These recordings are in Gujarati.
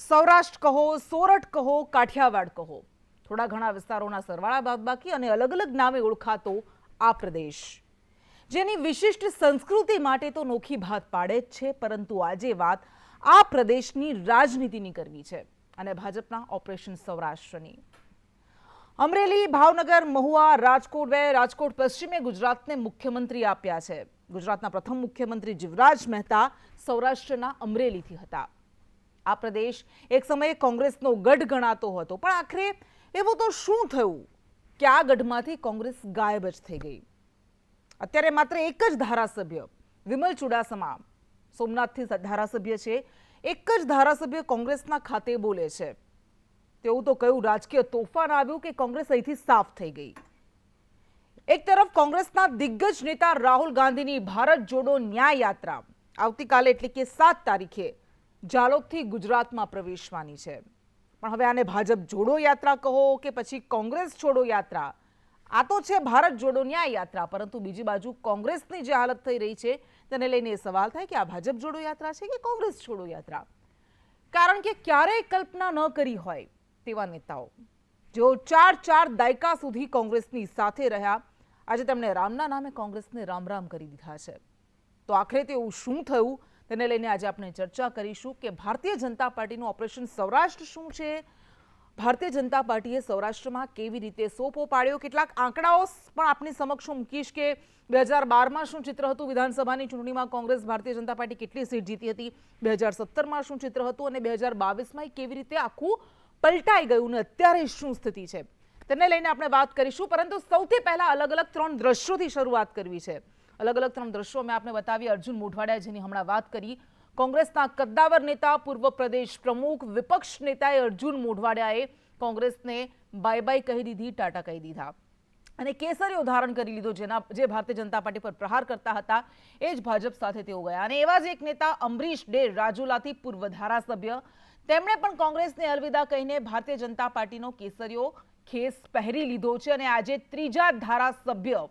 સૌરાષ્ટ્ર કહો, સોરઠ કહો, કાઠિયાવાડ કહો, થોડા ઘણા વિસ્તારોના સરવાળા બાદબાકી અને અલગ અલગ નામે ઓળખાતો આ પ્રદેશ, જેની વિશિષ્ટ સંસ્કૃતિ માટે તો નોખી ભાત પાડે જ છે, પરંતુ આજે વાત આ પ્રદેશની રાજનીતિની કરવી છે અને ભાજપના ઓપરેશન સૌરાષ્ટ્રની. અમરેલી, ભાવનગર, મહુવા, રાજકોટ બે રાજકોટ પશ્ચિમે ગુજરાતને મુખ્યમંત્રી આપ્યા છે. ગુજરાતના પ્રથમ મુખ્યમંત્રી જીવરાજ મહેતા સૌરાષ્ટ્રના અમરેલીથી હતા. આ પ્રદેશ એક સમયે કોંગ્રેસનો ગઢ ગણાતો હતો, પણ આખરે એવું તો શું થયું કે આ ગઢમાંથી કોંગ્રેસ ગાયબ જ થઈ ગઈ. અત્યારે માત્ર એક જ ધારાસભ્ય વિમલ ચુડાસમા સોમનાથથી ધારાસભ્ય છે. એક જ ધારાસભ્ય કોંગ્રેસના ખાતે બોલે છે. તેવું તો કયું રાજકીય તોફાન આવ્યું કે કોંગ્રેસ અહીંથી સાફ થઈ ગઈ. એક તરફ કોંગ્રેસના દિગ્ગજ નેતા રાહુલ ગાંધીની ભારત જોડો ન્યાય યાત્રા આવતીકાલે એટલે કે 7 તારીખે જાલોદથી ગુજરાતમાં પ્રવેશવાની છે. પણ હવે આને ભાજપ જોડો યાત્રા કહો કે પછી કોંગ્રેસ છોડો યાત્રા, આ તો છે ભારત જોડો ન્યાય યાત્રા, પરંતુ બીજી બાજુ કોંગ્રેસની જે હાલત થઈ રહી છે તેને લઈને એ સવાલ થાય કે આ ભાજપ જોડો યાત્રા છે કે કોંગ્રેસ છોડો યાત્રા. કારણ કે ક્યારેય કલ્પના ન કરી હોય તેવા નેતાઓ જેઓ 4 દાયકા સુધી કોંગ્રેસની સાથે રહ્યા, આજે તેમણે રામના નામે કોંગ્રેસને રામ રામ કરી દીધા છે. તો આખરે તેવું શું થયું તેને લઈને આજે આપણે ચર્ચા કરીશું કે ભારતીય જનતા પાર્ટીનું ઓપરેશન સૌરાષ્ટ્ર શું છે, ભારતીય જનતા પાર્ટીએ સૌરાષ્ટ્રમાં કેવી રીતે સોપો પાડ્યો, કેટલાક આંકડાઓ પણ આપની સમક્ષ મૂકીશ કે 2012માં શું ચિત્ર હતું, વિધાનસભાની ચૂંટણીમાં કોંગ્રેસ ભારતીય જનતા પાર્ટી કેટલી સીટ જીતી હતી, 2017માં શું ચિત્ર હતું અને 2022માં કેવી રીતે આખું પલટાઈ ગયું ને અત્યારે શું સ્થિતિ છે, તેને લઈને આપણે વાત કરીશું. પરંતુ સૌથી પહેલા અલગ અલગ 3 દ્રશ્યોથી શરૂઆત કરવી છે. અલગ અલગ 3 દ્રશ્યો મેં આપને બતાવી. અર્જુન મોઢવાડિયા, જેની હમણાં વાત કરી, કોંગ્રેસના કદ્દાવર નેતા, પૂર્વ પ્રદેશ પ્રમુખ, વિપક્ષ નેતાએ અર્જુન મોઢવાડિયાએ કોંગ્રેસને બાય બાય કહી દીધી, ટાટા કહી દીધા અને કેસરીઓ ધારણ કરી લીધો. જે ભારતીય જનતા પાર્ટી પર પ્રહાર કરતા હતા એ જ ભાજપ સાથે તેઓ ગયા. અને એવા જ એક નેતા અમરીશ ડેર, રાજુલાથી પૂર્વ ધારાસભ્ય, તેમણે પણ કોંગ્રેસને અલવિદા કહીને ભારતીય જનતા પાર્ટીનો કેસરીઓ ખેસ પહેરી લીધો છે. અને આજે ત્રીજા ધારાસભ્ય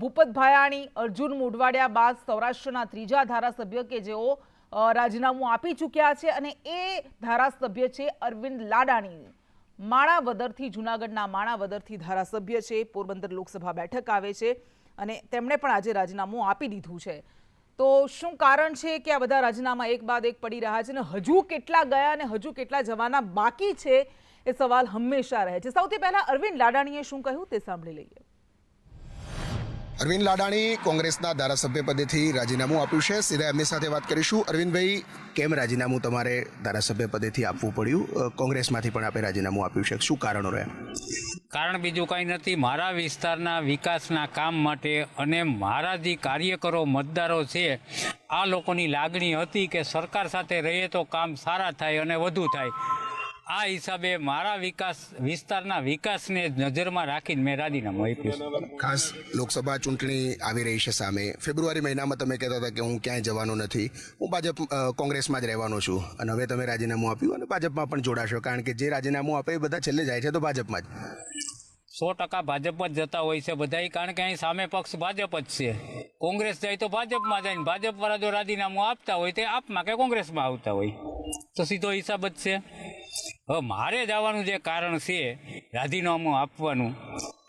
ભૂપત ભાયાણી, અર્જુન મોઢવાડિયા બાદ સૌરાષ્ટ્રના ત્રીજા ધારાસભ્ય કે જેઓ રાજીનામું આપી ચૂક્યા છે અને એ ધારાસભ્ય છે અરવિંદ લાડાણી. માણાવદરથી, જૂનાગઢના માણાવદરથી ધારાસભ્ય છે, પોરબંદર લોકસભા બેઠક આવે છે અને તેમણે પણ આજે રાજીનામું આપી દીધું છે. તો શું કારણ છે કે આ બધા રાજીનામા એક બાદ એક પડી રહ્યા છે અને હજુ કેટલા ગયા અને હજુ કેટલા જવાના બાકી છે એ સવાલ હંમેશા રહે છે. સૌથી પહેલા અરવિંદ લાડાણીએ શું કહ્યું તે સાંભળી લઈએ. અરવિંદ લાડાણી કોંગ્રેસના ધારાસભ્ય પદેથી રાજીનામું આપ્યું છે. સીધા એમની સાથે વાત કરીશું. અરવિંદભાઈ, કેમ રાજીનામું તમારે ધારાસભ્ય પદેથી આપવું પડ્યું? કોંગ્રેસમાંથી પણ આપે રાજીનામું આપ્યું છે, શું કારણો રહ્યા? કારણ બીજું કંઈ નથી. મારા વિસ્તારના વિકાસના કામ માટે અને મારા જે કાર્યકરો, મતદારો છે, આ લોકોની લાગણી હતી કે સરકાર સાથે રહીએ તો કામ સારા થાય અને વધુ થાય. આ હિસાબે મારા વિસ્તારના વિકાસને નજરમાં રાખીને મેં રાજીનામું આપ્યું. ખાસ લોકસભા ચૂંટણી આવી રહી છે સામે. ફેબ્રુઆરી મહિનામાં તમે કહેતા હતા કે હું ક્યાંય જવાનો નથી, હું કોંગ્રેસમાં જ રહેવાનો છું, અને હવે તમે રાજીનામું આપ્યું અને ભાજપમાં પણ જોડાશો, કારણ કે જે રાજીનામું આપે એ બધા છેલ્લે જાય છે તો ભાજપમાં જ. 100% ભાજપ જ જતા હોય છે બધા, કારણ કે અહીં સામે પક્ષ ભાજપ જ છે. કોંગ્રેસ જાય તો ભાજપમાં જાય ને ભાજપ વાળા જો રાજીનામું આપતા હોય તો આપમાં કે કોંગ્રેસમાં આવતા હોય, તો સીધો હિસાબ જ છે. હવે મારે જવાનું જે કારણ છે રાજીનામું આપવાનું,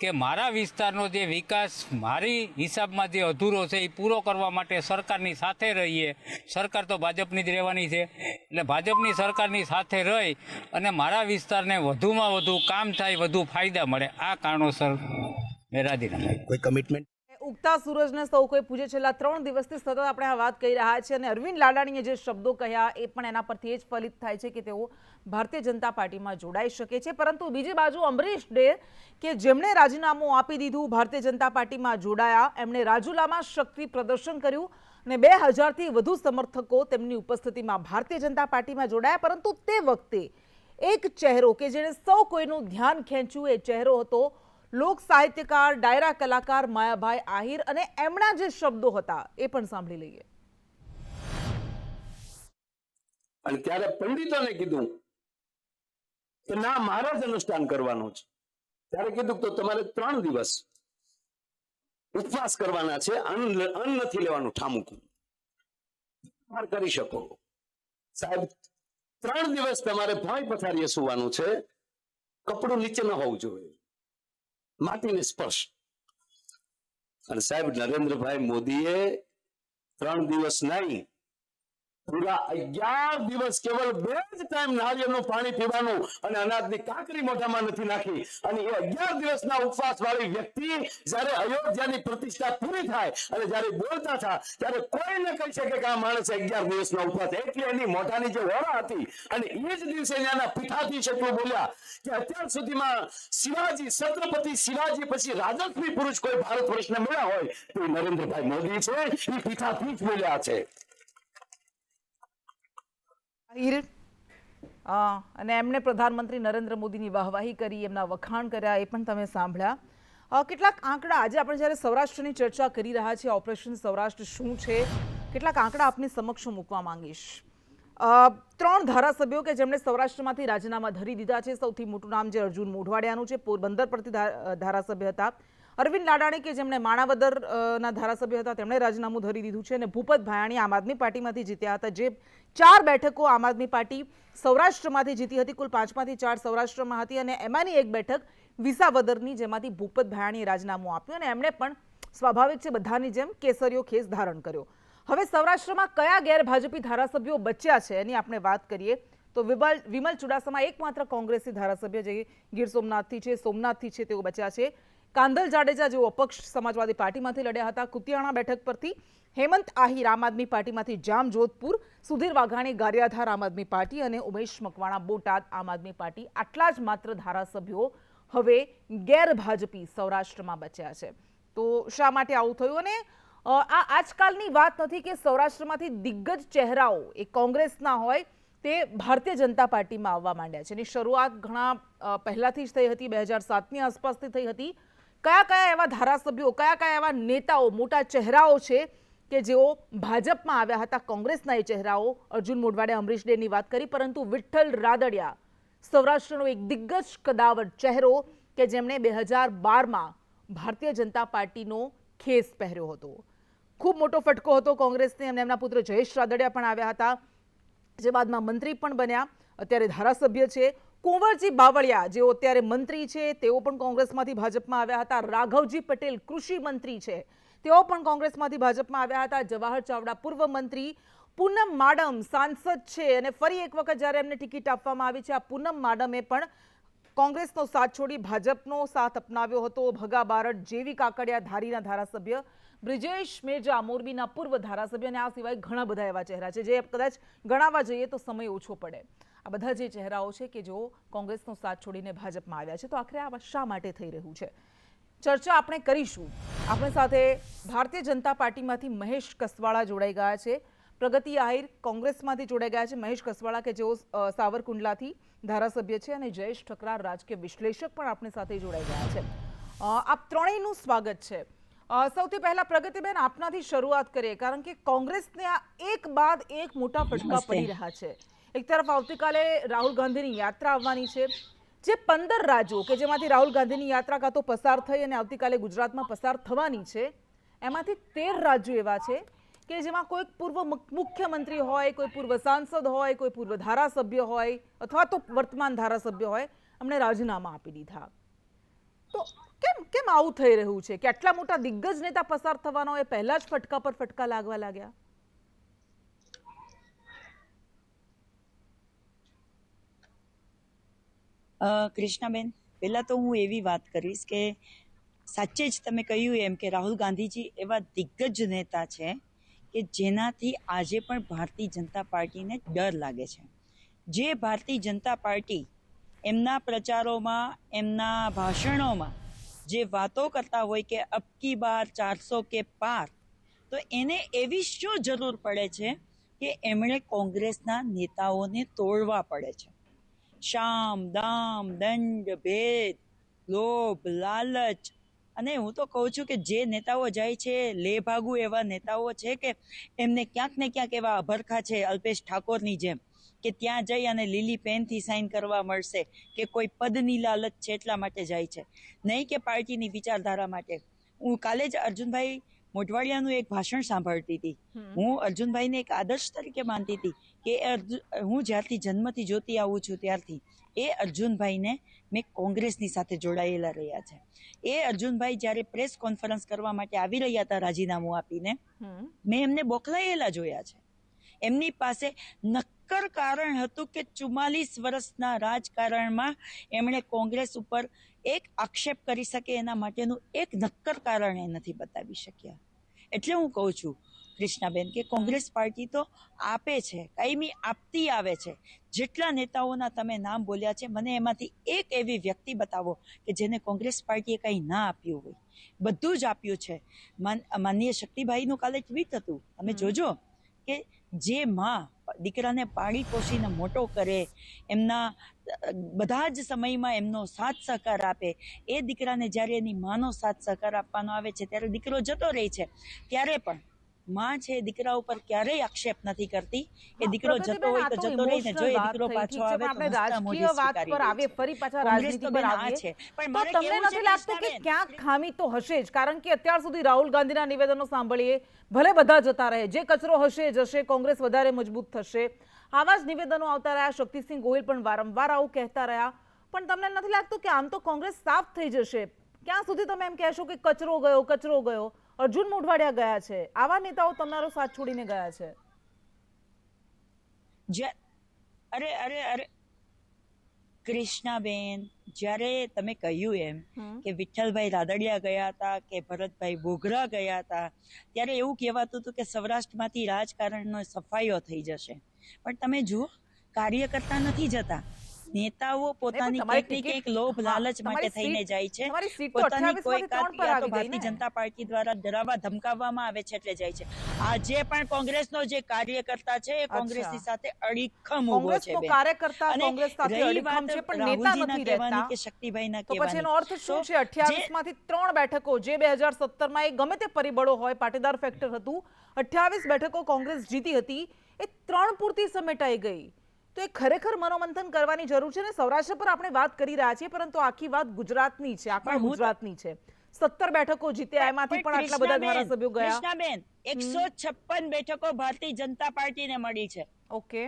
કે મારા વિસ્તારનો જે વિકાસ મારી હિસાબમાં જે અધૂરો છે એ પૂરો કરવા માટે સરકારની સાથે રહીએ. સરકાર તો ભાજપની જ રહેવાની છે, એટલે ભાજપની સરકારની સાથે રહી અને મારા વિસ્તારને વધુમાં વધુ કામ થાય, વધુ ફાયદા મળે, આ કારણોસર મેં રાજીનામું. કોઈ કમિટમેન્ટ? ઉગતા સૂરજને સૌ કોઈ પૂજે. છેલ્લા 3 દિવસથી સતત આપણે આ વાત કહી રહ્યા છીએ અને અરવિંદ લાડાણીએ જે શબ્દો કહ્યા એ પણ એના પરથી એ જ ફલિત થાય છે કે તેઓ ભારતીય જનતા પાર્ટીમાં જોડાઈ શકે છે. પરંતુ બીજી બાજુ અમરીશ ડેર, કે જેમણે રાજીનામું આપી દીધું, ભારતીય જનતા પાર્ટીમાં જોડાયા, એમણે રાજુલામાં શક્તિ પ્રદર્શન કર્યું અને 2000થી વધુ સમર્થકો તેમની ઉપસ્થિતિમાં ભારતીય જનતા પાર્ટીમાં જોડાયા. પરંતુ તે વખતે એક ચહેરો કે જેણે સૌ કોઈનું ધ્યાન ખેંચ્યું, એ ચહેરો હતો લોક સાહિત્યકાર, ડાયરા કલાકાર માયાભાઈ આહિર, અને એમના જે શબ્દો હતા એ પણ સાંભળી લઈએ. અને ત્યારે પંડિતોને કીધું કે ના, મારે જ અનુષ્ઠાન કરવાનું છે. ત્યારે કીધું તો તમારે 3 દિવસ ઉપવાસ કરવાના છે, અન્ન નથી લેવાનું, ઠામું કરી શકો. સાહેબ 3 દિવસ તમારે ભોંય પથારીએ સુવાનું છે, કપડું નીચે ન હોવું જોઈએ, માટીને સ્પર્શ. અને સાહેબ નરેન્દ્રભાઈ મોદીએ 3 દિવસ નહીં, પૂરા 11 દિવસ કેવલ 2 જ ટાઈમ નાળિયેરનું પાણી પીવાનું અને અનાજની કાકરી મોઢામાં નથી નાખી. અને એ 11 દિવસના ઉપવાસ વાળી વ્યક્તિ જ્યારે અયોધ્યાની પ્રતિષ્ઠા પૂરી થાય અને જ્યારે બોલતા હતા ત્યારે કોઈ ન કહી શકે કે આ માણસે 11 દિવસના ઉપવાસ, એટલે એની મોઢાની જે ઓળા હતી અને એ જ દિવસે એના પીઠાધીશ એટલું બોલ્યા કે અત્યાર સુધીમાં શિવાજી, છત્રપતિ શિવાજી પછી રાજસ્વી પુરુષ કોઈ ભારત વર્ષને મળ્યા હોય તો એ નરેન્દ્રભાઈ મોદી છે. એ પીઠાધીશ બોલ્યા છે. અને એમણે પ્રધાનમંત્રી નરેન્દ્ર મોદીની વાહવાહી કરી, એમના વખાણ કર્યા, એ પણ તમે સાંભળ્યા. કેટલાક આંકડા આજે આપણે જ્યારે સૌરાષ્ટ્રની ચર્ચા કરી રહ્યા છીએ, ઓપરેશન સૌરાષ્ટ્ર શું છે, કેટલાક આંકડા આપની સમક્ષ મૂકવા માંગીશ. 3 ધારાસભ્યો કે જેમણે સૌરાષ્ટ્રમાંથી રાજીનામા ધરી દીધા છે. સૌથી મોટું નામ જે અર્જુન મોઢવાડિયાનું છે, પોરબંદર પરથી ધારાસભ્ય હતા. અરવિંદ લાડાણી કે જેમણે માણાવદરના ધારાસભ્ય હતા, તેમણે રાજીનામું ધરી દીધું છે. અને ભૂપત ભાયાણી આમ આદમી પાર્ટીમાંથી જીત્યા હતા, જે 4 બેઠકો આમ આદમી પાર્ટી સૌરાષ્ટ્રમાંથી જીતી હતી. કુલ 5માંથી 4 સૌરાષ્ટ્રમાં હતી અને એમાંની 1 બેઠક વિસાવદરની, જેમાંથી ભૂપત ભાયાણીએ રાજીનામું આપ્યું અને એમણે પણ સ્વાભાવિક છે બધાની જેમ કેસરીયો ખેસ ધારણ કર્યો. હવે સૌરાષ્ટ્રમાં કયા ગેરભાજપી ધારાસભ્યો બચ્યા છે એની આપણે વાત કરીએ તો વિમલ ચુડાસમા એકમાત્ર કોંગ્રેસી ધારાસભ્ય જે ગીર સોમનાથથી છે, સોમનાથથી છે, તેઓ બચ્યા છે. કાંધલ જાડેજા જેઓ અપક્ષ સમાજવાદી પાર્ટીમાંથી લડ્યા હતા. કુતિયાણા બેઠક પરથી હેમંત આહિર આમ આદમી પાર્ટીમાંથી જામ જોધપુર, સુધીર વાઘાણી ગારિયાધાર આમ આદમી પાર્ટી અને ઉમેશ મકવાણા બોટાદ આમ આદમી પાર્ટી. આટલા જ માત્ર ધારાસભ્યો હવે ગેરભાજપી સૌરાષ્ટ્રમાં બચ્યા છે. તો શા માટે આવું થયું? અને આ આજકાલની વાત નથી કે સૌરાષ્ટ્રમાંથી દિગ્ગજ ચહેરાઓ એ કોંગ્રેસના હોય તે ભારતીય જનતા પાર્ટીમાં આવવા માંડ્યા છે. એની શરૂઆત ઘણા પહેલાથી જ થઈ હતી, 2007ની આસપાસથી થઈ હતી. કયા કયા એવા ધારાસભ્યો, કયા કયા એવા નેતાઓ, મોટા ચહેરાઓ છે કે જેઓ ભાજપમાં આવ્યા હતા? કોંગ્રેસના એ ચહેરાઓ, અર્જુન મોઢવાડિયા, અમરીશ ડેની વાત કરી, પરંતુ વિઠ્ઠલ રાદડિયા સૌરાષ્ટ્રનો એક દિગ્ગજ કદાવર ચહેરો કે જેમણે 2012માં ભારતીય જનતા પાર્ટીનો ખેસ પહેર્યો હતો. ખૂબ મોટો ફટકો હતો કોંગ્રેસને અને એમના પુત્ર જયેશ રાદડિયા પણ આવ્યા હતા, જે બાદમાં મંત્રી પણ બન્યા, અત્યારે ધારાસભ્ય છે. કુંવરજી બાવળિયા જેઓ અત્યારે મંત્રી છે, તેઓ પણ કોંગ્રેસમાંથી ભાજપમાં આવ્યા હતા. રાઘવજી પટેલ કૃષિ મંત્રી છે, તેઓ પણ કોંગ્રેસમાંથી ભાજપમાં આવ્યા હતા. જવાહર ચાવડા પૂર્વ મંત્રી, પૂનમ માડમ સાંસદ છે અને ફરી એક વખત જ્યારે એમને ટિકિટ આપવામાં આવી છે, આ પૂનમ માડમે પણ કોંગ્રેસનો સાથ છોડી ભાજપનો સાથ અપનાવ્યો હતો. ભગા બારડ, જેવી કાકડિયા ધારીના ધારાસભ્ય, બ્રિજેશ મેરજા મોરબીના પૂર્વ ધારાસભ્ય અને આ સિવાય ઘણા બધા એવા ચહેરા છે જે કદાચ ગણાવવા જઈએ તો સમય ઓછો પડે. આ બધા જે ચહેરાઓ છે કે જેઓ કોંગ્રેસનો સાથ છોડીને ભાજપમાં આવ્યા છે. તો આખરે આ શા માટે થઈ રહ્યું છે ચર્ચા આપણે કરીશું. આપણી સાથે ભારતીય જનતા પાર્ટીમાંથી મહેશ કસવાળા જોડાઈ ગયા છે, પ્રગતિ આહિર કોંગ્રેસમાંથી જોડાઈ ગયા છે, મહેશ કસવાળા કે જેઓ સાવરકુંડલાથી ધારાસભ્ય છે, અને જયેશ ઠકરાર રાજકીય વિશ્લેષક પણ આપણી સાથે જોડાઈ ગયા છે. આપ ત્રણેયનું સ્વાગત છે. સૌથી પહેલા પ્રગતિબેન આપનાથી શરૂઆત કરીએ, કારણ કે કોંગ્રેસને આ એક બાદ એક મોટા ફટકા પડી રહ્યા છે. એક તરફ આવતીકાલે રાહુલ ગાંધીની યાત્રા આવવાની છે, જે 15 રાજ્યો કે જેમાંથી રાહુલ ગાંધીની યાત્રા કાં તો પસાર થઈ અને આવતીકાલે ગુજરાતમાં પસાર થવાની છે, એમાંથી 13 રાજ્યો એવા છે કે જેમાં કોઈ પૂર્વ મુખ્યમંત્રી હોય, કોઈ પૂર્વ સાંસદ હોય, કોઈ પૂર્વ ધારાસભ્ય હોય અથવા તો વર્તમાન ધારાસભ્ય હોય, એમણે રાજીનામા આપી દીધા. તો કેમ આવું થઈ રહ્યું છે કે આટલા મોટા દિગ્ગજ નેતા પસાર થવાનો હોય પહેલા જ ફટકા પર ફટકા લાગવા લાગ્યા? કૃષ્ણાબેન, પહેલા તો હું એવી વાત કરીશ કે સાચે જ તમે કહ્યું એમ કે રાહુલ ગાંધીજી એવા દિગ્ગજ નેતા છે કે જેનાથી આજે પણ ભારતીય જનતા પાર્ટીને ડર લાગે છે. જે ભારતીય જનતા પાર્ટી એમના પ્રચારોમાં, એમના ભાષણોમાં જે વાતો કરતા હોય કે અબકી બાર 400 કે પાર, તો એને એવી શું જરૂર પડે છે કે એમણે કોંગ્રેસના નેતાઓને તોડવા પડે છે. શામ, દામ, દંડ, ભેદ, લોભ, લાલચ, અને હું તો કહું છું કે જે નેતાઓ જાય છે, લે ભાગુ એવા નેતાઓ છે કે એમને ક્યાંક ને ક્યાંક એવા અભરખા છે અલ્પેશ ઠાકોરની જેમ કે ત્યાં જઈ અને લીલી પેનથી સાઇન કરવા મળશે કે કોઈ પદની લાલચ છે એટલા માટે જાય છે, નહીં કે પાર્ટીની વિચારધારા માટે. હું કાલે જ અર્જુનભાઈ મોઢવાડિયાનું એક ભાષણ સાંભળતી હતી. હું અર્જુનભાઈને એક આદર્શ તરીકે માનતી હતી કે હું જ્યારથી જન્મથી જોતી આવું છું ત્યારથી એ અર્જુનભાઈને મેં કોંગ્રેસની સાથે જોડાયેલા રહ્યા છે. એ અર્જુનભાઈ જ્યારે પ્રેસ કોન્ફરન્સ કરવા માટે આવી રહ્યા હતા રાજીનામું આપીને, મેં એમને બોખલાયેલા જોયા છે. એમની પાસે નક્કર કારણ હતું કે 44 વર્ષના રાજકારણમાં એમણે કોંગ્રેસ ઉપર એક આક્ષેપ કરી શકે એના માટેનું એક નક્કર કારણ એ નથી બતાવી શક્યા. એટલે હું કહું છું કૃષ્ણાબેન કે કોંગ્રેસ પાર્ટી તો આપે છે, કાયમી આપતી આવે છે. જેટલા નેતાઓના તમે નામ બોલ્યા છે, મને એમાંથી એક એવી વ્યક્તિ બતાવો કે જેને કોંગ્રેસ પાર્ટીએ કંઈ ના આપ્યું હોય. બધું જ આપ્યું છે. માનનીય શક્તિભાઈનું કાલે ટ્વીટ હતું, તમે જોજો કે જે માં દીકરાને પાળી પોષીને મોટો કરે, એમના બધા જ સમયમાં એમનો સાથ સહકાર આપે, એ દીકરાને જ્યારે એની માનો સાથ સહકાર આપવાનો આવે છે ત્યારે દીકરો જતો રહે છે, ત્યારે પણ માં છે દીકરા ઉપર ક્યારેય આક્ષેપ નથી કરતી. એ દીકરો જતો હોય તો જતો રહીને, જો એ દીકરો પાછો આવે તો હસતા મોઢે સ્વીકારી લે છે. ફરી પાછા કોંગ્રેસ રાજનીતિ તો પર બેન આ આવીએ છે. પણ તો મારે તમને કેવું નથી છે લાગતું કે કૃષ્ણાબેન, ક્યાંક ખામી તો હશે જ? કારણ કે અત્યાર સુધી રાહુલ ગાંધીના નિવેદનો સાંભળીએ, ભલે બધા જતા રહે, જે કચરો હશે જશે, કોંગ્રેસ વધારે મજબૂત થશે, આવા જ નિવેદનો આવતા રહ્યા. શક્તિસિંહ ગોહિલ પણ વારંવાર આવું કહેતા રહ્યા. પણ તમને નથી લાગતું કે આમ તો કોંગ્રેસ સાફ થઈ જશે? ક્યાં સુધી તમે એમ કહેશો કે કચરો ગયો? અર્જુન મોઢવાડિયા ગયા છે, આવા નેતાઓ તમારો સાથ છોડીને ગયા છે. અરે કૃષ્ણાબેન, જ્યારે તમે કહ્યું એમ કે વિઠ્ઠલભાઈ રાદડિયા ગયા હતા કે ભરતભાઈ બોઘરા ગયા હતા, ત્યારે એવું કહેવાતું હતું કે સૌરાષ્ટ્રમાંથી રાજકારણનો સફાયો થઈ જશે. પણ તમે જુઓ, કાર્યકર્તા નથી જતા, નેતાઓ પોતાની કંઈક લોભ લાલચ માટે થઈને જાય છે. પોતાની કોઈ ભારતીય જનતા પાર્ટી દ્વારા ડરાવવા ધમકાવવામાં આવે છે એટલે જાય છે. આજે પણ કોંગ્રેસનો જે કાર્યકર્તા છે એ કોંગ્રેસની સાથે અડીખમ ઉભો છે. કે શક્તિભાઈના તો પછી એનો અર્થ શું છે? 28 માંથી 3 બેઠકો, જે 2017 માં એ ગમે તે પરિબળો હોય, પાટીદાર ફેક્ટર હતું, 28 બેઠકો કોંગ્રેસ જીતી હતી, એ 3 પૂરતી સમેટાઈ ગઈ. તો એ ખરેખર મનોમંથન કરવાની જરૂર છે. ને સૌરાષ્ટ્ર પર આપણે વાત કરી રહ્યા છીએ, પરંતુ આખી વાત ગુજરાતની છે, આખા ગુજરાતની છે. 17 બેઠકો જીત્યા, એમાંથી પણ આટલા બધા ધારાસભ્યો ગયા. કૃષ્ણાબેન, 156 બેઠકો ભારતીય જનતા પાર્ટીને મળી છે. ઓકે,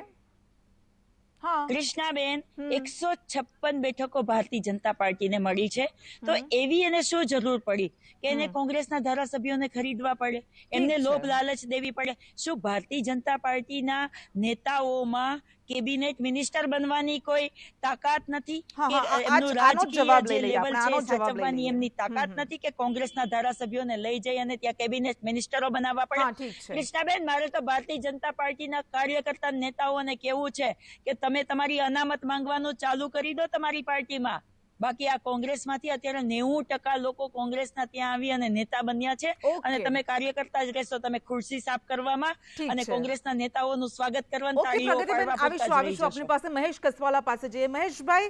હા કૃષ્ણાબેન, 156 બેઠકો ભારતીય જનતા પાર્ટીને મળી છે. તો એવી એને શું જરૂર પડી કે એને કોંગ્રેસના ધારાસભ્યોને ખરીદવા પડે, એમને લોભ લાલચ દેવી પડે? શું ભારતીય જનતા પાર્ટીના નેતાઓમાં કેબિનેટ મિનિસ્ટર બનવાની કોઈ તાકાત નથી? એમનું રાજકીય જે લેવલ છે સાચવવાની એમની તાકાત નથી કે કોંગ્રેસના ધારાસભ્યોને લઈ જઈ અને ત્યાં કેબિનેટ મિનિસ્ટરો બનાવવા પડે? કૃષ્ણાબેન, મારે તો ભારતીય જનતા પાર્ટીના કાર્યકર્તા નેતાઓને કેવું છે કે તમે તમારી અનામત માંગવાનું ચાલુ કરી દો તમારી પાર્ટીમાં. બાકી આ કોંગ્રેસમાંથી અત્યારે 90% લોકો કોંગ્રેસના ત્યાં આવી અને નેતા બન્યા છે, અને તમે કાર્યકર્તા જ રહેશો. તમે ખુરશી સાફ કરવામાં અને કોંગ્રેસના નેતાઓનું સ્વાગત કરવાનું તાળીઓ પાડવા પૂરતા જ રહી જશો. આપણી પાસે મહેશ કસવાલા પાસે જઈએ. મહેશભાઈ,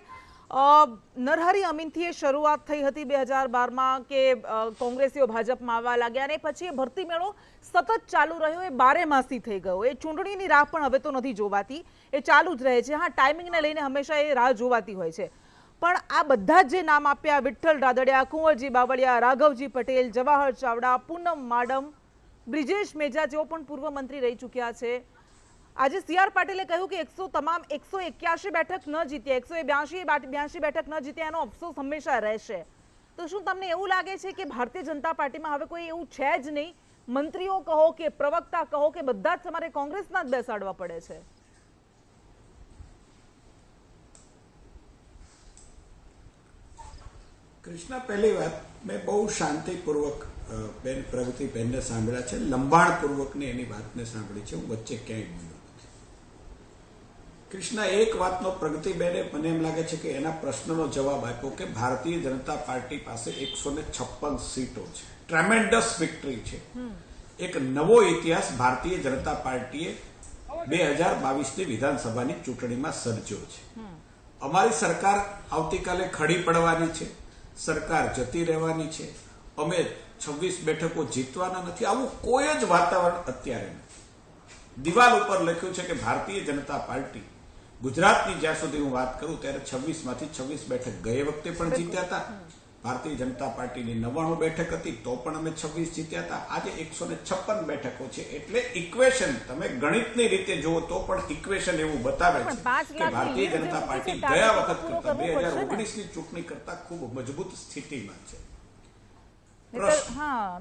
નરહરી અમીનથી શરૂઆત થઈ હતી 2012માં કે કોંગ્રેસીઓ ભાજપમાં આવવા લાગ્યા, અને પછી એ ભરતી મેળો સતત ચાલુ રહ્યો, એ બારેમાસી થઈ ગયો. એ ચૂંટણીની રાહ પણ હવે તો નથી જોવાતી, એ ચાલુ જ રહે છે. હા, ટાઈમિંગને લઈને હંમેશા એ રાહ જોવાતી હોય છે. પણ આ બધા જે નામ આપ્યા, વિઠ્ઠલ રાદડિયા, કુંવરજી બાવળિયા, રાઘવજી પટેલ, જવાહર ચાવડા, પૂનમ માડમ, બ્રિજેશ મેજા, જેઓ પણ પૂર્વ મંત્રી રહી ચૂક્યા છે. આજે CR પાટીલે કહ્યું કે તમામ 181 બેઠક ન જીત્યા, 182 બેઠક ન જીત્યા, એનો અફસોસ હંમેશા રહેશે. તો શું તમને એવું લાગે છે કે ભારતીય જનતા પાર્ટીમાં હવે કોઈ એવું છે જ નહીં? મંત્રીઓ કહો કે પ્રવક્તા કહો કે બધા જ તમારે કોંગ્રેસના જ બેસાડવા પડે છે? કૃષ્ણા, પહેલી વાત, મેં બહુ શાંતિપૂર્વક બેન પ્રગતિબેનને સાંભળ્યા છે, લંબાણપૂર્વકની એની વાતને સાંભળી છે. હું વચ્ચે ક્યાંય બોલ્યો નથી. કૃષ્ણા, એક વાતનો પ્રગતિબેને મને એમ લાગે છે કે એના પ્રશ્નનો જવાબ આપ્યો કે ભારતીય જનતા પાર્ટી પાસે 156 સીટો છે, ટ્રેમેન્ડસ વિક્ટરી છે. એક નવો ઇતિહાસ ભારતીય જનતા પાર્ટીએ 2022ની વિધાનસભાની ચૂંટણીમાં સર્જ્યો છે. અમારી સરકાર આવતીકાલે ખડી પડવાની છે, સરકાર જતી રહેવાની છે, અમે 26 બેઠકો જીતવાના નથી, આવું કોઈ જ વાતાવરણ અત્યારે નથી. દિવાલ ઉપર લખ્યું છે કે ભારતીય જનતા પાર્ટી ગુજરાતની જ્યાં સુધી હું વાત કરું ત્યારે 26 માંથી 26 બેઠક ગયે વખતે પણ જીત્યા હતા, ભારતીય જનતા પાર્ટીની 99 બેઠક હતી તો પણ અમે 26 જીત્યા હતા. આજે 156 બેઠકો છે. એટલે ઇક્વેશન તમે ગણિતની રીતે જુઓ તો પણ ઇક્વેશન એવું બતાવે છે પણ 5 કે લાખની ભારતીય લીડ જનતા જે પાર્ટી છે, ગયા ટાર્ગેટ વખત પૂરો કરતા કરવો પડશે ને. 2019ની ચૂંટણી કરતા ખૂબ મજબૂત સ્થિતિમાં છે.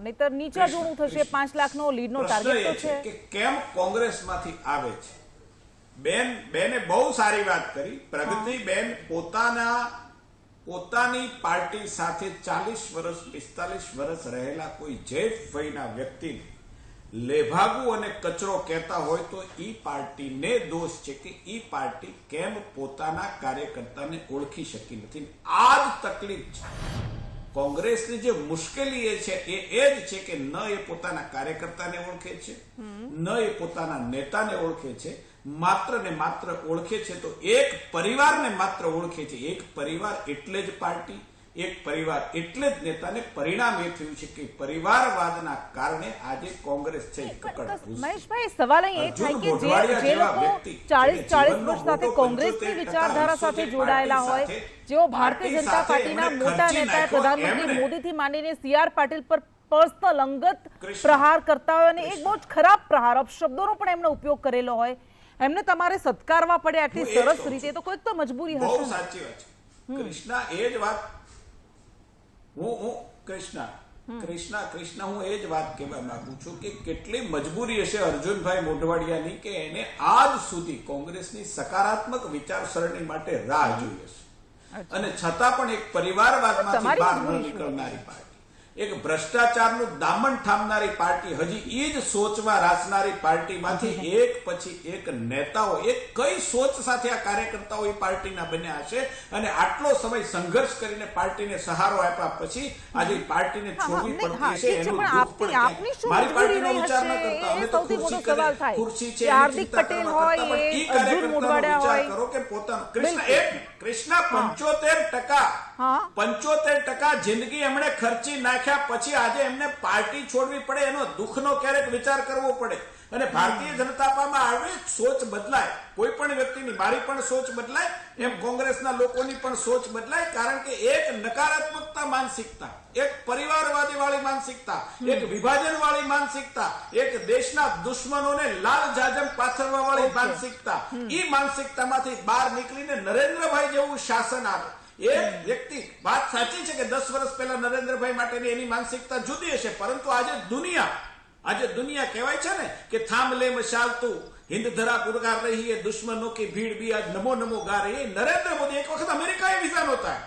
નહીતર નીચા જોવું થશે. 5 લાખનો લીડનો પ્રશ્ન ટાર્ગેટ એ તો છે છે. કે કેમ કોંગ્રેસમાંથી આવે છે. બેને બહુ સારી વાત કરી. પ્રગતિબેન પોતાની પાર્ટી સાથે 40 વર્ષ 45 વર્ષ રહેલા કોઈ જેઠભાઈના વ્યક્તિને લેભાગુ અને કચરો કહેતા હોય તો ઈ પાર્ટીને દોષ છે કે ઈ પાર્ટી કેમ પોતાના કાર્યકર્તાને ઓળખી શકી નથી. આ જ તકલીફ છે કોંગ્રેસની. જે મુશ્કેલી એ છે એ જ છે કે ન એ પોતાના કાર્યકર્તાને ઓળખે છે, ન એ પોતાના નેતાને ઓળખે છે. માત્ર ને માત્ર ઓળખે છે તો એક પરિવારને માત્ર ઓળખે છે. એક પરિવાર એટલે જ પાર્ટી, એક પરિવાર એટલે જ નેતાને. પરિણામ એ થયું છે કે પરિવારવાદના કારણે આજે કોંગ્રેસ છે કકડભૂસ. મહેશભાઈ, સવાલ અહીં એ થાય કે જે લોકો 40 વર્ષ સાથે કોંગ્રેસની વિચારધારા સાથે જોડાયેલા હોય, જેઓ ભારતીય જનતા પાર્ટીના મોટા નેતા પ્રધાનમંત્રી મોદીથી માંડીને CR પાટીલ પર પર્સનલ અંગત પ્રહાર કરતા હોય અને એક બહુ જ ખરાબ પ્રહાર અપશબ્દોનો પણ એમનો ઉપયોગ કરેલો હોય, એમને તમારે સત્કારવા પડે આટલી સરસ રીતે, તો કોઈક તો મજબૂરી હશે. બહુ સાચી વાત છે કૃષ્ણા. એ જ વાત હું કૃષ્ણા હું એ જ વાત કહેવા માંગુ છું કે કેટલી મજબૂરી હશે અર્જુનભાઈ મોઢવાડિયાની કે એને આજ સુધી કોંગ્રેસની સકારાત્મક વિચારસરણી માટે રાહ જોઈ હશે અને છતાં પણ એક પરિવારવાદમાંથી બહાર ન નીકળનારી પાર્ટી, એક ભ્રષ્ટાચારનું દામન થામનારી પાર્ટી, હજી એ જ સોચમાં રાચનારી પાર્ટીમાંથી એક પછી એક નેતાઓ એક કઈ સોચ સાથે આ કાર્યકર્તાઓ એ પાર્ટીના બન્યા હશે અને આટલો સમય સંઘર્ષ કરીને પાર્ટીને સહારો આપ્યા પછી આજે પાર્ટીને છોડવી પડતી હશે એનું દુઃખ પણ મારી પાર્ટીનો વિચાર ન કરતા અમે તો ખુરશી છે હાર્દિક પટેલ હોય, અર્જુન મોઢવાડિયા હોય કરો કે પોતાનો કૃષ્ણા 75% જિંદગી એમણે ખર્ચી નાખ્યા પછી આજે એમને પાર્ટી છોડવી પડે એનો દુઃખનો ક્યારેક વિચાર કરવો પડે. અને ભારતીય જનતા પાર્ટીમાં આવી સોચ બદલાય. કોઈ પણ વ્યક્તિની, મારી પણ સોચ બદલાય, એમ કોંગ્રેસના લોકોની પણ સોચ બદલાય. કારણ કે એક નકારાત્મકતા માનસિકતા, એક પરિવારવાદી વાળી માનસિકતા, એક વિભાજન વાળી માનસિકતા, એક દેશના દુશ્મનોને લાલ જાજમ પાથરવા વાળી માનસિકતા, એ માનસિકતામાંથી બહાર નીકળીને નરેન્દ્રભાઈ જેવું શાસન આવે. એ વ્યક્તિ, વાત સાચી છે કે 10 વર્ષ પહેલા નરેન્દ્રભાઈ માટેની એની માનસિકતા જુદી હશે, પરંતુ આજે દુનિયા કહેવાય છે ને કે થામ લે મશાલ તું हिंद धरा पुरकार रही है दुश्मनों की भीड़ भी आज नमो नमो गा रही है. नरेंद्र मोदी एक वक्त अमेरिका એ વિઝન હોતા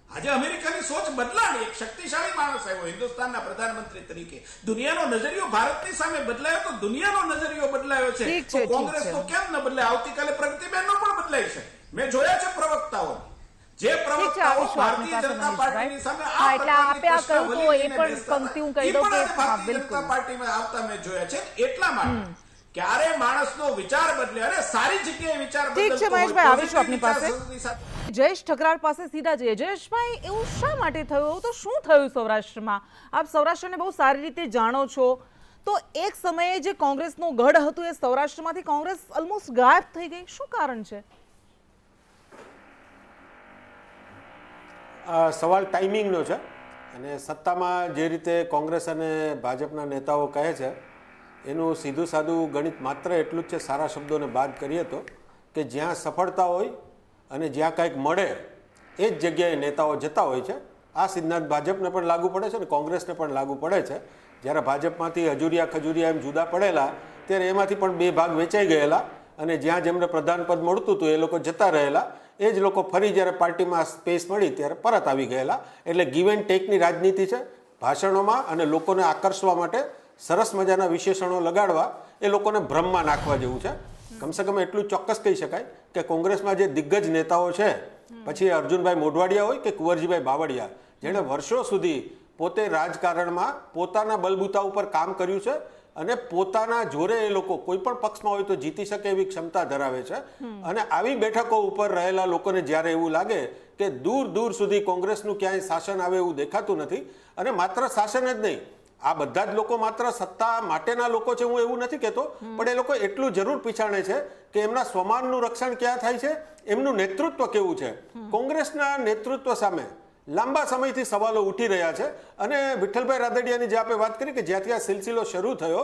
આજે અમેરિકાની સોચ બદલાણી. એક શક્તિશાળી માણસ આવ્યો હિન્દુસ્તાનના પ્રધાનમંત્રી તરીકે. દુનિયાનો નજરિયો ભારતની સામે બદલાયો તો દુનિયાનો નજરિયો બદલાયો છે. તો કોંગ્રેસ તો કેમ ન બદલાય? આવતીકાલે પ્રગતિબેનનો પણ બદલાઈ શકે. મેં જોયા છે પ્રવક્તાઓ, જે પ્રવક્તાઓ ભારતીય જનતા પાર્ટીની સામે એટલે આપે આ કહ્યું તો એ પણ પંક્તિ હું કહી દઉં કે ભારતીય જનતા પાર્ટીમાં આવતા મેં જોયા છે. એટલા માટે ક્યારે માણસનો વિચાર બદલે, અરે સારી જગ્યાએ વિચાર બદલે. ઠીક છે મહેશભાઈ, આવીશું આપની પાસે. જયેશ ઠકરાર પાસે સીધા જઈએ. જયેશભાઈ, એવું શા માટે થયું? એવું તો શું થયું સૌરાષ્ટ્રમાં? આપ સૌરાષ્ટ્રને બહુ સારી રીતે જાણો છો. તો એક સમયે જે કોંગ્રેસનું ગઢ હતું એ સૌરાષ્ટ્રમાંથી કોંગ્રેસ ઓલમોસ્ટ ગાયબ થઈ ગઈ. શું કારણ છે? સવાલ ટાઈમિંગનો છે અને સત્તામાં જે રીતે કોંગ્રેસ અને ભાજપના નેતાઓ કહે છે એનું સીધું સાદું ગણિત માત્ર એટલું જ છે, સારા શબ્દોને બાદ કરીએ તો, કે જ્યાં સફળતા હોય અને જ્યાં કંઈક મળે એ જ જગ્યાએ નેતાઓ જતા હોય છે. આ સિદ્ધાંત ભાજપને પણ લાગુ પડે છે અને કોંગ્રેસને પણ લાગુ પડે છે. જ્યારે ભાજપમાંથી હજુરિયા ખજુરિયા એમ જુદા પડેલા ત્યારે એમાંથી પણ 2 ભાગ વેચાઈ ગયેલા અને જ્યાં જેમને પ્રધાનપદ મળતું હતું એ લોકો જતા રહેલા. એ જ લોકો ફરી જ્યારે પાર્ટીમાં સ્પેસ મળી ત્યારે પરત આવી ગયેલા. એટલે ગીવ એન્ડ ટેકની રાજનીતિ છે ભાષણોમાં અને લોકોને આકર્ષવા માટે સરસ મજાના વિશેષણો લગાડવા એ લોકોને ભ્રમમાં નાખવા જેવું છે. કમસે કમ એટલું ચોક્કસ કહી શકાય કે કોંગ્રેસમાં જે દિગ્ગજ નેતાઓ છે, પછી અર્જુનભાઈ મોઢવાડિયા હોય કે કુંવરજીભાઈ બાવળિયા, જેણે વર્ષો સુધી પોતે રાજકારણમાં પોતાના બલબૂતા ઉપર કામ કર્યું છે અને પોતાના જોરે એ લોકો કોઈ પણ પક્ષમાં હોય તો જીતી શકે એવી ક્ષમતા ધરાવે છે. અને આવી બેઠકો ઉપર રહેલા લોકોને જ્યારે એવું લાગે કે દૂર દૂર સુધી કોંગ્રેસનું ક્યાંય શાસન આવે એવું દેખાતું નથી, અને માત્ર શાસન જ નહીં, આ બધા જ લોકો માત્ર સત્તા માટેના લોકો છે હું એવું નથી કહેતો, પણ એ લોકો એટલું જરૂર પીછાણે છે કે એમના સ્વમાનનું રક્ષણ ક્યાં થાય છે, એમનું નેતૃત્વ કેવું છે. કોંગ્રેસના નેતૃત્વ સામે લાંબા સમયથી સવાલો ઉઠી રહ્યા છે. અને વિઠ્ઠલભાઈ રાદડિયાની જે આપણે વાત કરી કે જ્યાંથી આ સિલસિલો શરૂ થયો,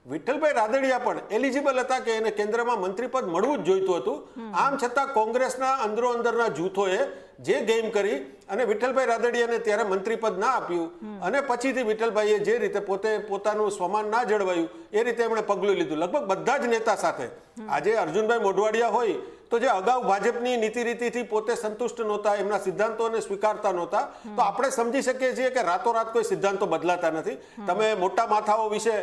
વિઠ્ઠલભાઈ રાદડિયા પણ એલિજિબલ હતા કે એને કેન્દ્રમાં મંત્રીપદ મળવું જ જોઈતું હતું. આમ છતાં કોંગ્રેસના અંદરના જૂથોએ જે ગેમ કરી અને વિઠ્ઠલભાઈ રાદડિયાને ત્યારે મંત્રીપદ ના આપ્યું અને પછીથી વિઠ્ઠલભાઈએ જે રીતે પોતાનું સ્વમાન ના જળવાયું એ રીતે એમણે પગલું લીધું. લગભગ બધા જ નેતા સાથે આજે અર્જુનભાઈ મોઢવાડિયા હોય તો જે અગાઉ ભાજપની નીતિ રીતિથી પોતે સંતુષ્ટ નહોતા, એમના સિદ્ધાંતોને સ્વીકારતા નહોતા, તો આપણે સમજી શકીએ છીએ કે રાતોરાત કોઈ સિદ્ધાંતો બદલાતા નથી. તમે મોટા માથાઓ વિશે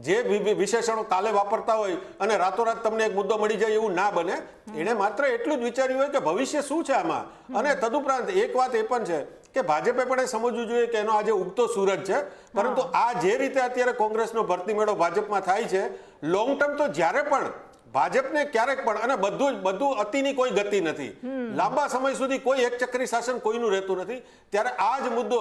જે વિશેષણો કાલે વાપરતા હોય અને રાતોરાત તમને એક મુદ્દો મળી જાય એવું ના બને. એણે માત્ર એટલું જ વિચાર્યું હોય કે ભવિષ્ય શું છે આમાં. અને તદુપરાંત એક વાત એ પણ છે કે ભાજપે પણ એ સમજવું જોઈએ કે એનો આજે ઉગતો સૂરજ છે, પરંતુ આ જે રીતે અત્યારે કોંગ્રેસનો ભરતી મેળો ભાજપમાં થાય છે, લોંગ ટર્મ તો જ્યારે પણ ભાજપને ક્યારેક પણ અને બધું અતિની કોઈ ગતિ નથી, લાંબા સમય સુધી કોઈ એક ચક્રી શાસન કોઈનું રહેતું નથી, ત્યારે આ જ મુદ્દો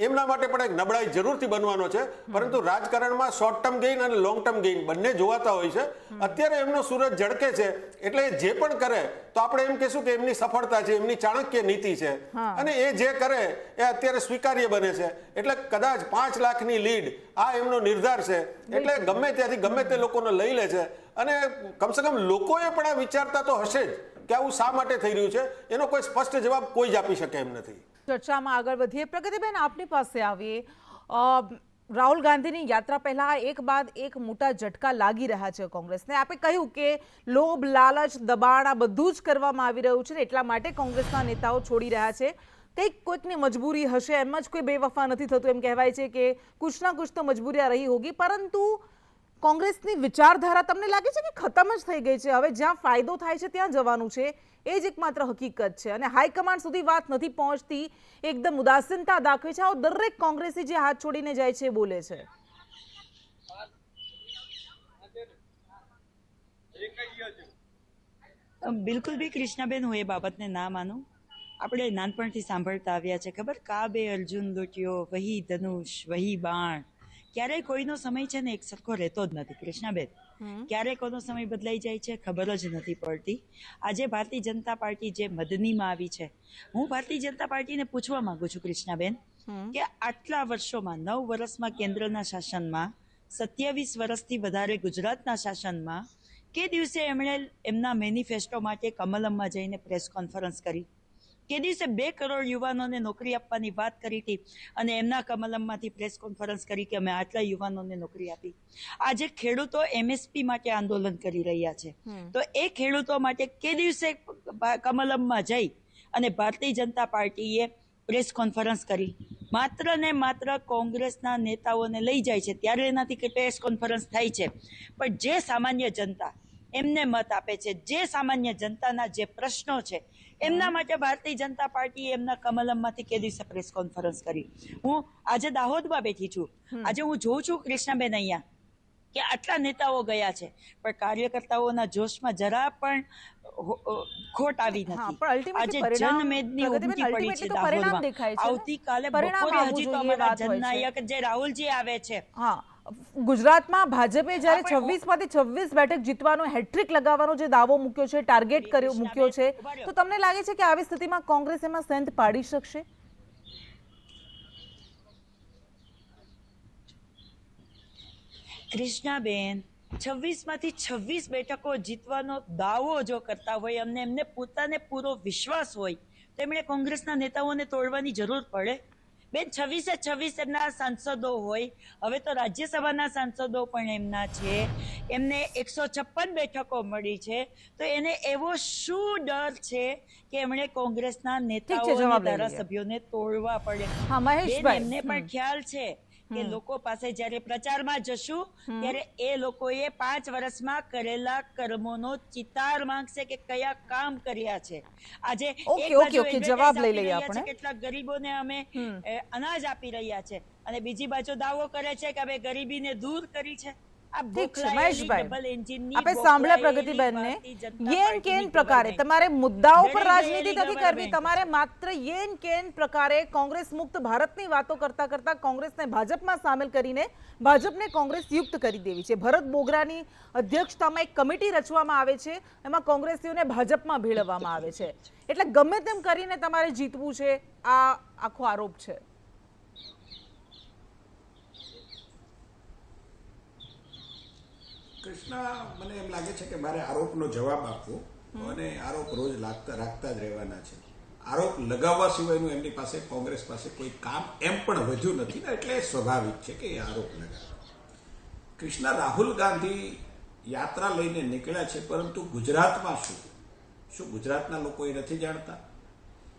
એમના માટે પણ એક નબળાઈ જરૂરથી બનવાનો છે. પરંતુ રાજકારણમાં શોર્ટ ટર્મ ગેઇન અને લોંગ ટર્મ ગેઇન બંને જોવાતા હોય છે. અત્યારે એમનો સૂરજ ઝળકે છે એટલે જે પણ કરે તો આપણે એમ કહેશું કે એમની સફળતા છે, એમની ચાણક્ય નીતિ છે અને એ જે કરે એ અત્યારે સ્વીકાર્ય બને છે. એટલે કદાચ 5 લાખની લીડ આ એમનો નિર્ધાર છે, એટલે ગમે ત્યાંથી ગમે તે લોકોને લઈ લે છે. અને કમસે કમ લોકોએ પણ આ વિચારતા તો હશે જ કે આવું શા માટે થઈ રહ્યું છે, એનો કોઈ સ્પષ્ટ જવાબ કોઈ જ આપી શકે એમ નથી. ચર્ચામાં આગળ વધીએ. પ્રગતિબેન, આપની પાસે આવીએ. રાહુલ ગાંધીની યાત્રા પહેલા એક બાદ એક મોટા ઝટકા લાગી રહ્યા છે કોંગ્રેસને. આપે કહ્યું કે લોભ, લાલચ, દબાણ આ બધું જ કરવામાં આવી રહ્યું છે, એટલા માટે કોંગ્રેસના નેતાઓ છોડી રહ્યા છે. કોઈકની મજબૂરી હશે, એમ જ કોઈ બેવફા નથી થતું. એમ કહેવાય છે કે કુછ ના કુછ તો મજબૂરિયા રહી હોગી, પરંતુ કોંગ્રેસની વિચારધારા તમને લાગે છે કે ખતમ જ થઈ ગઈ છે? હવે જ્યાં ફાયદો થાય છે ત્યાં જવાનું છે, એ જ એકમાત્ર હકીકત છે. અને હાઈકમાન્ડ સુધી વાત નથી પહોંચતી, એકદમ ઉદાસીનતા દાખવે છે. આવો દરેક કોંગ્રેસી જે હાથ છોડીને જાય છે બોલે છે. બિલકુલ બી કૃષ્ણાબેન, હું એ બાબતને ના માનું. આપણે નાનપણથી સાંભળતા આવ્યા છે, ખબર, કાબે અર્જુન લૂંટ્યો, વહી ધનુષ વહી બાણ. ક્યારેય કોઈનો સમય છે ને એક સરખો રહેતો જ નથી કૃષ્ણાબેન. ક્યારે કોનો સમય બદલાઈ જાય છે ખબર જ નથી પડતી. આજે ભારતીય જનતા પાર્ટી જે મદનીમાં આવી છે, હું ભારતીય જનતા પાર્ટીને પૂછવા માંગુ છું કૃષ્ણાબેન કે આટલા વર્ષોમાં 9 વર્ષમાં કેન્દ્રના શાસનમાં, 27 વર્ષથી વધારે ગુજરાતના શાસનમાં, કે દિવસે એમણે એમના મેનિફેસ્ટો માટે કમલમમાં જઈને પ્રેસ કોન્ફરન્સ કરી? કે દિવસે 2 કરોડ યુવાનોને નોકરી આપવાની વાત કરી હતી અને એમના કમલમમાંથી પ્રેસ કોન્ફરન્સ કરી કે અમે આટલા યુવાનોને નોકરી આપી? આજે ખેડૂતો MSP માટે આંદોલન કરી રહ્યા છે, તો એ ખેડૂતો માટે કે દિવસે કમલમમાં જઈ અને ભારતીય જનતા પાર્ટીએ પ્રેસ કોન્ફરન્સ કરી? માત્ર ને માત્ર કોંગ્રેસના નેતાઓને લઈ જાય છે ત્યારે એનાથી પ્રેસ કોન્ફરન્સ થાય છે, પણ જે સામાન્ય જનતા એમને મત આપે છે, જે સામાન્ય જનતાના જે પ્રશ્નો છે એમના માટે ભારતીય જનતા પાર્ટીએ એમના કમલમમાંથી કે દિવસે પ્રેસ કોન્ફરન્સ કરી? હું આજે દાહોદમાં બેઠી છું, આજે હું જોઉં છું કૃષ્ણાબેન અહીંયા કે આટલા નેતાઓ ગયા છે, પણ કાર્યકર્તાઓના જોશમાં જરા પણ ખોટ આવી નથી. આજે જનમેદની ઉમટી પડી છે દાહોદમાં. આવતીકાલે બપોરે હજી તો અમારા જનનાયક જે રાહુલજી આવે છે. ગુજરાતમાં ભાજપે જ્યારે 26માંથી 26 બેઠક જીતવાનો, હેટ્રિક લગાવવાનો જે દાવો મૂક્યો છે, ટાર્ગેટ મૂક્યો છે, તો તમને લાગે છે કે આવી સ્થિતિમાં કોંગ્રેસ એમાં સેન્થ પાડી શકશે? કૃષ્ણાબેન, 26માંથી 26 બેઠકો જીતવાનો દાવો જો કરતા હોય અને એમને પોતાને પૂરો વિશ્વાસ હોય, તો એમણે કોંગ્રેસના નેતાઓને તોડવાની જરૂર પડે? બેન, 26 એમના સાંસદો હોય, હવે તો રાજ્યસભાના સાંસદો પણ એમના છે, એમને 156 બેઠકો મળી છે, તો એને એવો શું ડર છે કે એમણે કોંગ્રેસના નેતાઓ અને ધારાસભ્યોને તોડવા પડે? એમને પણ ખ્યાલ છે કે લોકો પાસે જ્યારે પ્રચારમાં જશું ત્યારે એ લોકોએ 5 વર્ષમાં કરેલા કર્મોનો ચિતાર માંગશે કે કયા કામ કર્યા છે. આજે જવાબ લઈ લઈએ આપણે. કેટલાક ગરીબોને અમે અનાજ આપી રહ્યા છે અને બીજી બાજુ દાવો કરે છે કે અમે ગરીબીને દૂર કરી છે. ઠીક છે બોખલાયેલી મહેશભાઈ, ડબલ એન્જિનની આપણે સાંભળ્યા બોખલાયેલી પ્રગતિબેનને. ભારતીય જનતા યેન પાર્ટીની કેન પ્રકારે ગવર્મેન્ટ. તમારે મુદ્દાઓ પર ડરી રાજનીતિ ગયેલી નથી કરવી, ગવર્મેન્ટ. તમારે માત્ર યેન કેન પ્રકારે કોંગ્રેસ મુક્ત ભારતની વાતો કરતા કરતા કોંગ્રેસને ભાજપમાં સામેલ કરીને ભાજપને કોંગ્રેસ યુક્ત કરી દેવી છે. ભરત બોગરાની અધ્યક્ષતામાં એક કમિટી રચવામાં આવે છે, એમાં કોંગ્રેસીઓને ભાજપમાં ભેળવવામાં આવે છે. એટલે ગમે તેમ કરીને તમારે જીતવું છે, આ આખો આરોપ છે. કૃષ્ણા, મને એમ લાગે છે કે મારે આરોપનો જવાબ આપવો અને આરોપ રોજ રાખતા જ રહેવાના છે. આરોપ લગાવવા સિવાયનું એમની પાસે, કોંગ્રેસ પાસે કોઈ કામ એમ પણ વધ્યું નથી ને, એટલે સ્વાભાવિક છે કે એ આરોપ લગાવે. કૃષ્ણા, રાહુલ ગાંધી યાત્રા લઈને નીકળ્યા છે, પરંતુ ગુજરાતમાં શું ગુજરાતના લોકો એ નથી જાણતા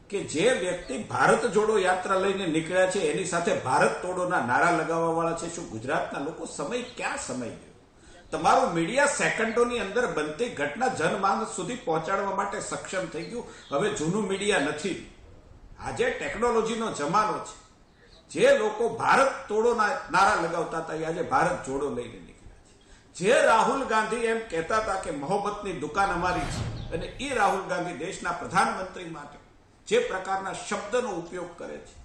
કે જે વ્યક્તિ ભારત જોડો યાત્રા લઈને નીકળ્યા છે એની સાથે ભારત તોડોના નારા લગાવવા વાળા છે? શું ગુજરાતના લોકો સમય ક્યાં સમય ગયો? તમારું મીડિયા સેકન્ડોની અંદર બનતી ઘટના જનમાનસ સુધી પહોંચાડવા માટે સક્ષમ થઈ ગયું. હવે જૂનું મીડિયા નથી. આજે ટેકનોલોજીનો જમાનો છે. જે લોકો ભારત તોડોના નારા લગાવતા હતા એ આજે ભારત જોડો લઈને નીકળ્યા છે. જે રાહુલ ગાંધી એમ કહેતા હતા કે મોહબ્બતની દુકાન અમારી છે, અને એ રાહુલ ગાંધી દેશના પ્રધાનમંત્રી માટે જે પ્રકારના શબ્દનો ઉપયોગ કરે છે,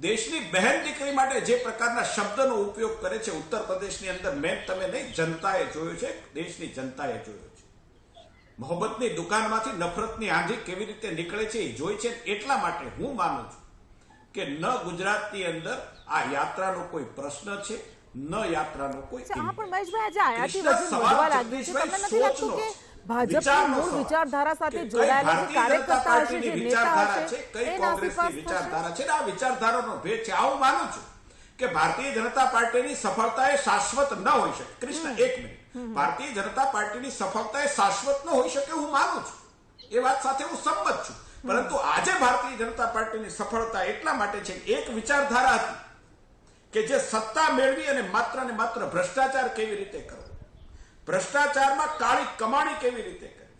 દેશની બહેન દીકરી માટે જે પ્રકારના શબ્દનો ઉપયોગ કરે છે, ઉત્તર પ્રદેશની અંદર મેં તમે નહીં, જનતાએ જોયું છે, દેશની જનતાએ જોયું છે. મોહબ્બતની દુકાનમાંથી નફરતની આંધી કેવી રીતે નીકળે છે એ જોઈ છે. એટલા માટે હું માનું છું કે ન ગુજરાતની અંદર આ યાત્રાનો કોઈ પ્રશ્ન છે, ન યાત્રાનો કોઈ આ પણ મહેશભાઈ, આજે આયાતી વજન વધવા લાગ્યું છે. તમને નથી લાગતું કે ભાજપની મૂળ વિચારધારા સાથે જોડાયેલા જે કાર્યકર્તા હશે, જે નેતા હશે, એ નાસીપાસ થશે? વિચારધારા છે ને, આ વિચારધારાનો ભેદ છે. આવું માનું છું કે ભારતીય જનતા પાર્ટીની સફળતા એ શાશ્વત ન હોઈ શકે. કૃષ્ણ, એક મિનિટ. ભારતીય જનતા પાર્ટીની સફળતા એ શાશ્વત ન હોઈ શકે, હું માનું છું. એ વાત સાથે હું સંમત છું. પરંતુ આજે ભારતીય જનતા પાર્ટીની સફળતા એટલા માટે છે કે એક વિચારધારા હતી કે જે સત્તા મેળવી અને ને માત્ર ભ્રષ્ટાચાર કેવી રીતે કરવો, ભ્રષ્ટાચારમાં કાળી કમાણી કેવી રીતે કરવી,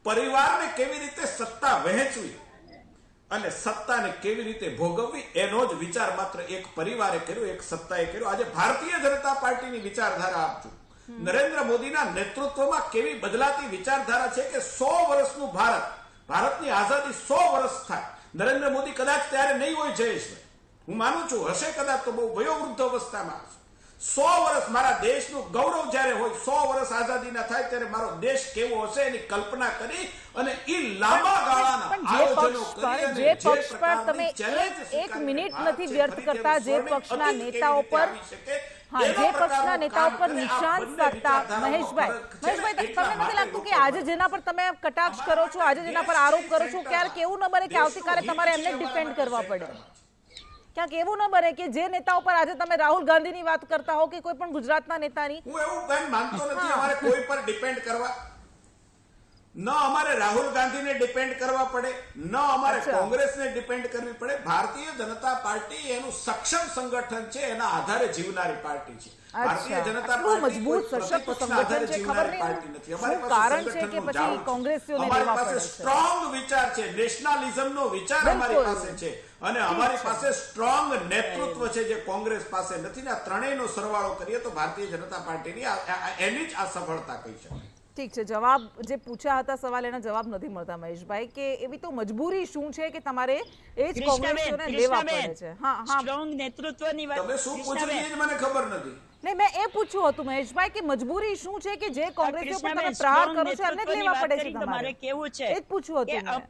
પરિવારને કેવી રીતે સત્તા વહેંચવી અને સત્તાને કેવી રીતે ભોગવવી, એનો જ વિચાર માત્ર એક પરિવારે કર્યો, એક સત્તાએ કર્યો. આજે ભારતીય જનતા પાર્ટીની વિચારધારા આપજો. નરેન્દ્ર મોદીના નેતૃત્વમાં કેવી બદલાતી વિચારધારા છે કે 100 વર્ષનું ભારતની આઝાદી 100 વર્ષ થાય. નરેન્દ્ર મોદી કદાચ ત્યારે નહીં હોય, જયેશભાઈ, હું માનું છું, હશે કદાચ તો બહુ વયોવૃદ્ધ અવસ્થામાં હશે. 100 વર્ષ મારા દેશનું ગૌરવ જ્યારે હોય, 100 વર્ષ આઝાદીના થાય ત્યારે મારો દેશ કેવો હશે એની કલ્પના કરી અને એ લાંબા ગાળાના આયોજનો કરી અને જે પક્ષ પર તમે એક મિનિટ નથી વ્યર્થ કરતા, જે પક્ષના નેતાઓ પર, જે પક્ષના નેતાઓ પર નિશાન સાધતા, મહેશભાઈ, તમને નથી લાગતું કે આજે જેના પર તમે કટાક્ષ કરો છો, આજે જેના પર આરોપ કરો છો, ક્યારેક એવું ન બને કે આવતીકાલે તમારે એમને ડિફેન્ડ કરવા પડે? ક્યાંક એવું ન બને કે જે નેતાઓ પર આજે તમે રાહુલ ગાંધીની વાત કરતા હો કે કોઈ પણ ગુજરાતના નેતાની? હું એવું કઈ માનતો નથી અમારે કોઈ પર ડિપેન્ડ કરવા. ન અમારે રાહુલ ગાંધીને ડિપેન્ડ કરવા પડે, ન અમારે કોંગ્રેસને ડિપેન્ડ કરવી પડે. ભારતીય જનતા પાર્ટી એનું સક્ષમ સંગઠન છે, એના આધારે જીવનારી પાર્ટી છે. ભારતીય જનતા પાર્ટી મજબૂત સશક્ત સંગઠન છે, ખબર નહીં શું કારણ છે કે પછી કોંગ્રેસીઓને અમારી લેવા પાસે પડે છે. સ્ટ્રોંગ વિચાર છે, નેશનલિઝમનો વિચાર અમારી પાસે છે, અને અમારી પાસે સ્ટ્રોંગ નેતૃત્વ છે જે કોંગ્રેસ પાસે નથી. ને આ ત્રણેયનો સરવાળો કરીએ તો ભારતીય જનતા પાર્ટીની એની જ આ સફળતા કહી શકાય. ઠીક છે, જવાબ જે પૂછ્યા હતા સવાલ, એના જવાબ નથી મળતા મહેશભાઈ, કે એવી તો મજબૂરી શું છે કે તમારે એ જ કોંગ્રેસીઓને લેવા પડે છે? હા, સ્ટ્રોંગ નેતૃત્વની વાત. તમે શું પૂછ્યું એ જ મને ખબર નથી. નહીં, મેં એ પૂછ્યું હતું મહેશભાઈ કે મજબૂરી શું છે કે જે કોંગ્રેસીઓ પર તમે પ્રહાર કરો છો એમને જ લેવા પડે છે તમારે? કેવું છે એ જ પૂછ્યું હતું મેં.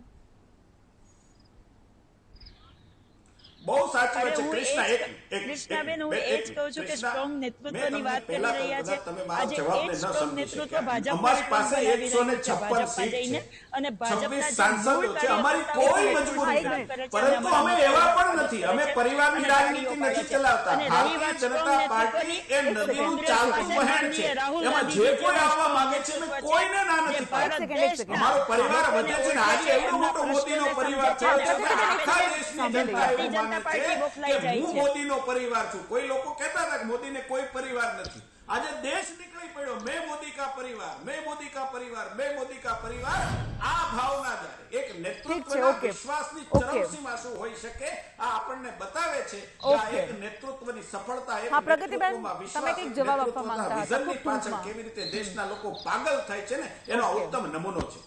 બહુ સાચી વાત છે કૃષ્ણા. કૃષ્ણાબેન, હું એ જ કહું છું કે સ્ટ્રોંગ નેતૃત્વની વાત કરી રહ્યા છે. આજે એ સ્ટ્રોંગ નેતૃત્વ ભાજપ અમારી પાસે 156 સીટ છે, અને ભાજપના 26 સાંસદો છે. અમારી કોઈ મજબૂરી નથી, પરંતુ અમે એવા પણ નથી, અમે પરિવારની રાજનીતિ નથી ચલાવતા. ભારતીય જનતા પાર્ટી એ નદીનું ચાલતું વહેણ છે, એમાં જે કોઈ આવવા માંગે છે અમે કોઈને ના નથી પાડતા. અમારો પરિવાર વધે છે ને આજે એવડો મોટો મોદીનો પરિવાર થયો છે કે આખા દેશની જનતા એવું માને છે કે હું મોદીનો પરિવાર છું. કોઈ લોકો કહેતા હતા કે મોદીને કોઈ પરિવાર નથી. આજે દેશ નીકળી પડ્યો મેં મોદી કા પરિવાર, મેં મોદી કા પરિવાર, મેં મોદી કા પરિવાર. આ ભાવના જ્યારે એક નેતૃત્વના ઓકે. વિશ્વાસની ઓકે. ચરમસીમા શું હોઈ શકે આ આપણને બતાવે છે કે આ ઓકે. એક નેતૃત્વની સફળતા, એક હા, પ્રગતિબેન, નેતૃત્વમાં વિશ્વાસ, તમે કંઈક એક જવાબ આપવા નેતૃત્વના માંગતા હતા, વિઝનની ખૂબ પાછળ ટૂંકમાં. કેવી રીતે દેશના લોકો પાગલ થાય છે ને એનો આ ઉત્તમ નમૂનો છે.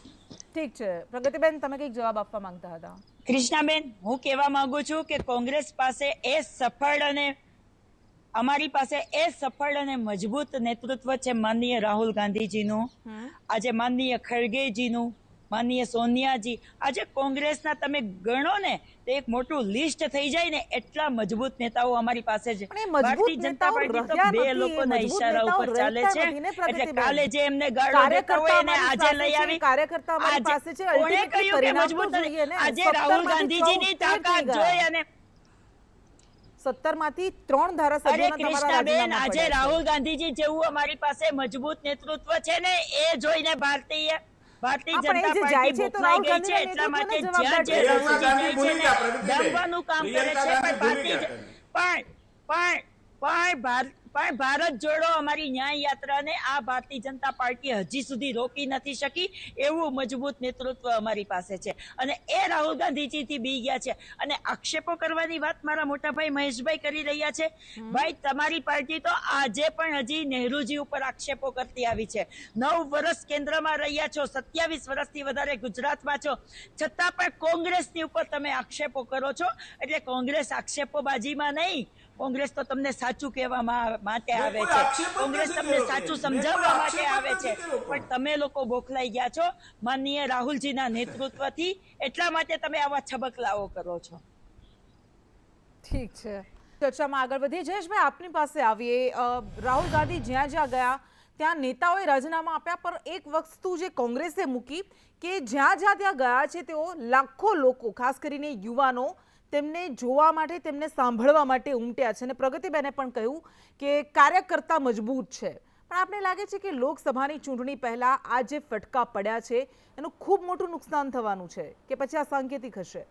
ઠીક છે પ્રગતિબેન, તમે કંઈક જવાબ આપવા માંગતા હતા. કૃષ્ણાબેન, હું કહેવા માંગુ છું કે કોંગ્રેસ પાસે એ સફળ અને અમારી પાસે એ સફળ અને મજબૂત નેતૃત્વ છે માનનીય રાહુલ ગાંધીજીનું, આજે માનનીય ખડગેજીનું, માનનીય સોનિયાજી. આજે કોંગ્રેસના તમે ગણો ને તો એક મોટું લિસ્ટ થઈ જાય ને એટલા મજબૂત નેતાઓ અમારી પાસે છે. પણ એ મજબૂત ભારતીય જનતા નેતાઓ પાર્ટી તો રહ્યા બે નથી, એ લોકોના મજબૂત ઈશારા નેતાઓ ઉપર ચાલે રહેતા છે. નથી ને, એટલે પ્રગતિબેન. કાલે જે એમને ગાળો દેતા હોય એને આજે લઈ આવી. કાર્યકર્તા અમારી પાસે છે, કોણે ultimately કહ્યું કે પરિણામ મજબૂત તો જોઈએ ને. આજે 17 રાહુલ માંથી ગાંધીજીની 14 તાકાત થઈ ગયા. જોઈ અને 17 માંથી 3 અરે ધારાસભ્યોના તમારા કૃષ્ણાબેન, રાજીનામા આજે પડ્યા છે. રાહુલ ગાંધીજી જેવું અમારી પાસે મજબૂત નેતૃત્વ છે ને એ જોઈને ભારતીય હા, પણ એ જનતા જે જાય પાર્ટી છે તો રાહુલ બોખલાઈ ગઈ છે. ગાંધીના એટલા માટે નેતૃત્વને જ્યાં જે જવાબદાર છે. રાહુલજી પ્રિયંકા જાય છે ગાંધી ભૂલી ને ગયા, પ્રગતિબેન. દમવાનું કામ કરે છે. પ્રિયંકા પણ ગાંધી ભૂલી ભારતીય ગયા પણ ભારત જોડો અમારી ન્યાય યાત્રાને આ ભારતીય જનતા પાર્ટી હજી સુધી રોકી નથી શકી. એવું મજબૂત નેતૃત્વ અમારી પાસે છે અને એ રાહુલ ગાંધીજીથી બી ગયા છે. અને આક્ષેપો કરવાની વાત મારા મોટા ભાઈ મહેશભાઈ કરી રહ્યા છે. ભાઈ, તમારી પાર્ટી તો આજે પણ હજી નહેરુજી ઉપર આક્ષેપો કરતી આવી છે. 9 વર્ષ કેન્દ્રમાં રહ્યા છો, 27 વર્ષથી વધારે ગુજરાતમાં છો, છતાં પણ કોંગ્રેસની ઉપર તમે આક્ષેપો કરો છો. એટલે કોંગ્રેસ આક્ષેપોબાજીમાં નહીં, કોંગ્રેસ તો તમને સાચું કહેવા માટે આવે કોઈ છે. આક્ષેપ જ કોંગ્રેસ નથી તમને કર્યો સાચું કે. મેં સમજાવવા કોઈ માટે આક્ષેપ જ આવે નથી છે. કર્યો પણ. પણ તમે લોકો બોખલાઈ ગયા છો માનનીય રાહુલજીના નેતૃત્વથી. એટલા માટે તમે આવા છબકલાઓ કરો છો. ઠીક છે, ચર્ચામાં આગળ વધીએ. જયેશભાઈ, આપની પાસે આવીએ. રાહુલ ગાંધી જ્યાં જ્યાં ગયા ત્યાં નેતાઓએ રાજીનામા આપ્યા, પણ એક વસ્તુ જે કોંગ્રેસે મૂકી કે જ્યાં જ્યાં ત્યાં ગયા છે તેઓ લાખો લોકો, ખાસ કરીને યુવાનો, તેમને જોવા માટે, તેમને સાંભળવા માટે ઉમટ્યા છે. અને પ્રગતિબેને પણ કહ્યું કે કાર્યકર્તા મજબૂત છે. પણ આપને લાગે છે કે લોકસભાની ચૂંટણી પહેલા આ જે ફટકા પડ્યા છે એનું ખૂબ મોટું નુકસાન થવાનું છે કે પછી આ સાંકેતિક હશે?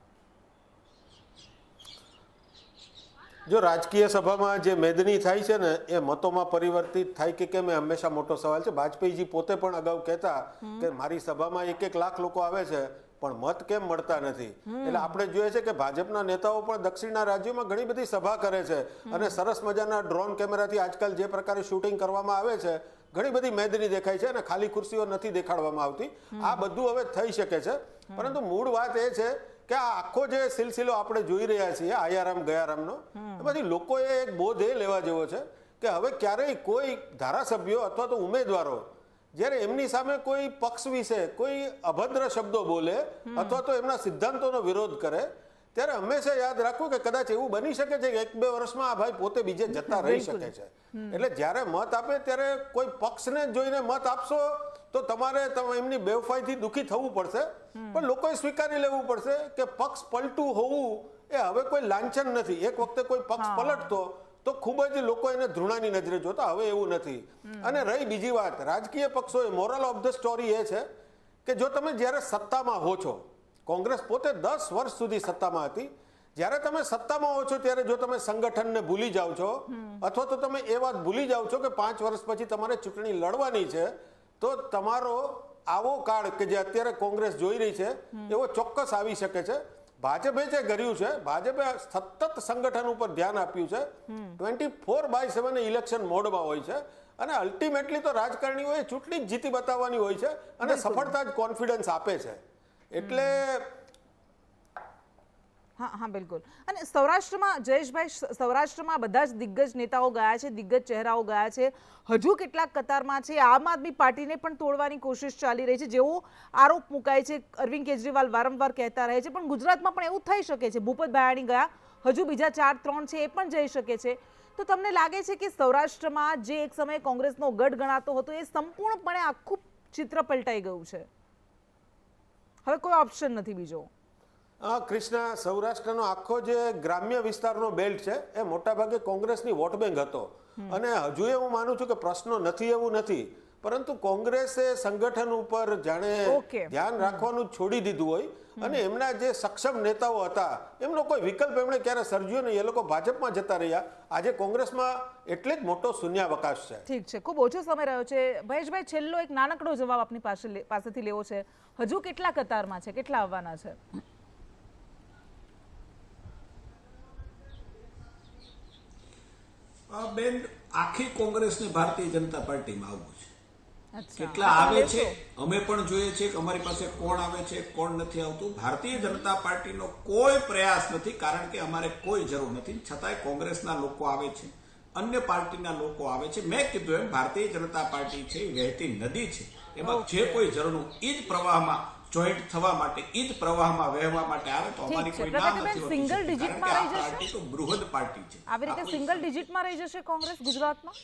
જો રાજકીય સભામાં જે મેદની થાય છે ને એ મતોમાં પરિવર્તિત થાય કે કેમ એ હંમેશા મોટો સવાલ છે. વાજપેયીજી પોતે પણ અગાઉ કહેતા કે મારી સભામાં 1-1 લાખ લોકો આવે છે પણ મત કેમ મળતા નથી. એટલે આપણે જોઈએ છે કે ભાજપના નેતાઓ પણ દક્ષિણના રાજ્યોમાં ઘણી બધી સભા કરે છે અને સરસ મજાના ડ્રોન કેમેરાથી આજકાલ જે પ્રકારે શૂટિંગ કરવામાં આવે છે ઘણી બધી મેદની દેખાય છે અને ખાલી ખુરશીઓ નથી દેખાડવામાં આવતી. આ બધું હવે થઈ શકે છે, પરંતુ મૂળ વાત એ છે કે આ આખો જે સિલસિલો આપણે જોઈ રહ્યા છીએ આયારામ ગયારામનો, એમાંથી લોકોએ એક બોધ એ લેવા જેવો છે કે હવે ક્યારેય કોઈ ધારાસભ્યો અથવા તો ઉમેદવારો જ્યારે એમની સામે કોઈ પક્ષ વિશે કોઈ અભદ્ર શબ્દો બોલે અથવા તો એમના સિદ્ધાંતોનો વિરોધ કરે ત્યારે હંમેશા યાદ રાખવું કે કદાચ એવું બની શકે છે કે 1-2 વર્ષમાં આ ભાઈ પોતે બીજે જતા રહી શકે છે. એટલે જ્યારે મત આપે ત્યારે કોઈ પક્ષને જોઈને મત આપશો તો તમારે એમની બેવફાઈથી દુઃખી થવું પડશે, પણ લોકોએ સ્વીકારી લેવું પડશે કે પક્ષ પલટું હોવું એ હવે કોઈ લાંછન નથી. એક વખતે કોઈ પક્ષ પલટતો તો ખૂબ જ લોકો એને ધૃણાની નજરે જોતા, હવે એવું નથી. અને રહી બીજી વાત, રાજકીય પક્ષોએ મોરલ ઓફ ધ સ્ટોરી એ છે કે જો તમે જ્યારે સત્તામાં હો છો, કોંગ્રેસ પોતે 10 વર્ષ સુધી સત્તામાં હતી, જ્યારે તમે સત્તામાં હો છો ત્યારે જો તમે સંગઠનને ભૂલી જાઓ છો અથવા તો તમે એ વાત ભૂલી જાઓ છો કે 5 વર્ષ પછી તમારે ચૂંટણી લડવાની છે, તો તમારો આવો કાળ કે જે અત્યારે કોંગ્રેસ જોઈ રહી છે એવો ચોક્કસ આવી શકે છે. ભાજપે જે કર્યું છે, ભાજપે સતત સંગઠન ઉપર ધ્યાન આપ્યું છે, 24/7 ઇલેક્શન મોડમાં હોય છે અને અલ્ટિમેટલી તો રાજકારણીઓએ ચૂંટણી જ જીતી બતાવવાની હોય છે અને સફળતા જ કોન્ફિડન્સ આપે છે. એટલે હા, બિલકુલ. અને સૌરાષ્ટ્રમાં જયેશભાઈ, સૌરાષ્ટ્રમાં બધા જ દિગ્ગજ નેતાઓ ગયા છે, દિગ્ગજ ચહેરાઓ ગયા છે, હજુ કેટલાક કતારમાં છે. આમ આદમી પાર્ટીને પણ તોડવાની કોશિશ ચાલી રહી છે, જેવો આરોપ મુકાય છે. અરવિંદ કેજરીવાલ વારંવાર કહેતા રહે છે, પણ ગુજરાતમાં પણ એવું થઈ શકે છે. ભૂપત ભાયાણી ગયા, હજુ બીજા 4-3 છે, એ પણ જઈ શકે છે. તો તમને લાગે છે કે સૌરાષ્ટ્રમાં જે એક સમયે કોંગ્રેસનો ગઢ ગણાતો હતો એ સંપૂર્ણપણે આખું ચિત્ર પલટાઈ ગયું છે, હવે કોઈ ઓપ્શન નથી બીજો? કૃષ્ણા, સૌરાષ્ટ્રનો આખો જે ગ્રામ્ય વિસ્તારનો બેલ્ટ છે એ મોટાભાગે કોંગ્રેસની વોટ બેંક હતો અને હજુ એ હું માનું છું કે પ્રશ્નો નથી એવું નથી, પરંતુ કોંગ્રેસે સંગઠન ઉપર જાણે ઓકે. ધ્યાન રાખવાનું જ છોડી દીધું હોય અને એમના જે સક્ષમ નેતાઓ હતા એમનો કોઈ વિકલ્પ એમણે ક્યારે સર્જ્યો નહીં. એ લોકો ભાજપમાં જતા રહ્યા. આજે કોંગ્રેસમાં એટલે જ મોટો શૂન્યાવકાશ છે. ઠીક છે, ખૂબ ઓછો સમય રહ્યો છે. મહેશભાઈ, છેલ્લો એક નાનકડો જવાબ આપની પાસેથી લેવો છે. હજુ કેટલા કતારમાં છે, કેટલા આવવાના છે? બેન, આખી કોંગ્રેસને ભારતીય જનતા પાર્ટીમાં આવવું છે. અચ્છા. કેટલા આવે છે અમે પણ જોઈએ છીએ કે અમારી પાસે કોણ આવે છે, કોણ નથી આવતું. ભારતીય જનતા પાર્ટીનો કોઈ પ્રયાસ નથી, કારણ કે અમારે કોઈ જરૂર નથી. છતાંય કોંગ્રેસના લોકો આવે છે, અન્ય પાર્ટીના લોકો આવે છે. મેં કીધું એમ ભારતીય જનતા પાર્ટી છે એ વહેતી નદી છે. એમાં જે કોઈ ઝરણું એ જ પ્રવાહમાં જોઈન્ટ થવા માટે, એ જ પ્રવાહમાં વહેવા માટે આવે તો અમારી ઠીક છે. કોઈ ના પ્રગતિબેન, નથી હોતી. સિંગલ કારણ ડિજિટમાં કે આ રહી જશે? પાર્ટી તો બૃહદ પાર્ટી છે. આવી રીતે આ કોઈ સિંગલ ડિજિટમાં રહી જશે કોંગ્રેસ ગુજરાતમાં?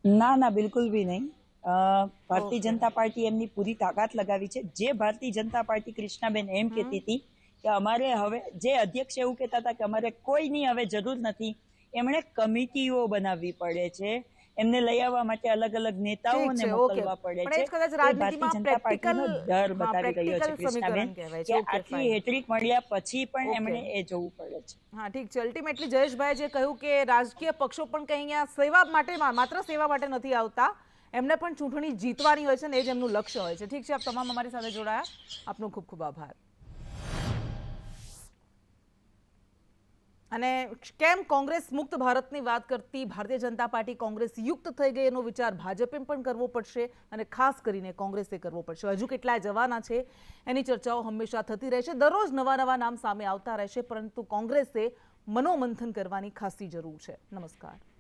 ના, બિલકુલ બી નહીં. ભારતીય જનતા પાર્ટી એમની પૂરી તાકાત લગાવી છે. જે ભારતીય જનતા પાર્ટી કૃષ્ણાબેન એમ કહેતી હતી કે અમારે હવે, જે અધ્યક્ષ એવું કહેતા હતા કે અમારે કોઈની હવે જરૂર નથી, એમણે કમિટીઓ બનાવવી પડે છે, એમને લઈ આવવા માટે અલગ અલગ નેતાઓને ઠીક છે, મોકલવા ઓકે. પડે પણ એ જ છે. કદાચ એ રાજનીતિમાં ભારતીય જનતા પાર્ટીનો practical- ડર હા, બતાવી રહ્યો છે practical કૃષ્ણાબેન સમીકરણ કહેવાય છે. કે ઓકે, આટલી fine. હેટ્રિક મળ્યા પછી પણ ઓકે. એમણે એ જોવું પડે છે. હા, ઠીક છે. અલ્ટિમેટલી જયેશભાઈ જે કહ્યું કે રાજકીય પક્ષો પણ કંઈ અહીંયા સેવા માટે, માત્ર સેવા માટે નથી આવતા, એમને પણ ચૂંટણી જીતવાની હોય છે ને એ જ એમનું લક્ષ્ય હોય છે. ઠીક છે, આપ તમામ અમારી સાથે જોડાયા, આપનો ખૂબ ખૂબ આભાર. અને કેમ કોંગ્રેસ મુક્ત ભારતની વાત કરતી ભારતીય જનતા પાર્ટી કોંગ્રેસ યુક્ત થઈ ગઈ એનો વિચાર ભાજપે પણ કરવો પડશે અને ખાસ કરીને કોંગ્રેસે કરવો પડશે. હજુ કેટલાય જવાના છે એની ચર્ચાઓ હંમેશા થતી રહેશે, દરરોજ નવા નવા નામ સામે આવતા રહેશે, પરંતુ કોંગ્રેસે મનોમંથન કરવાની ખાસી જરૂર છે. નમસ્કાર.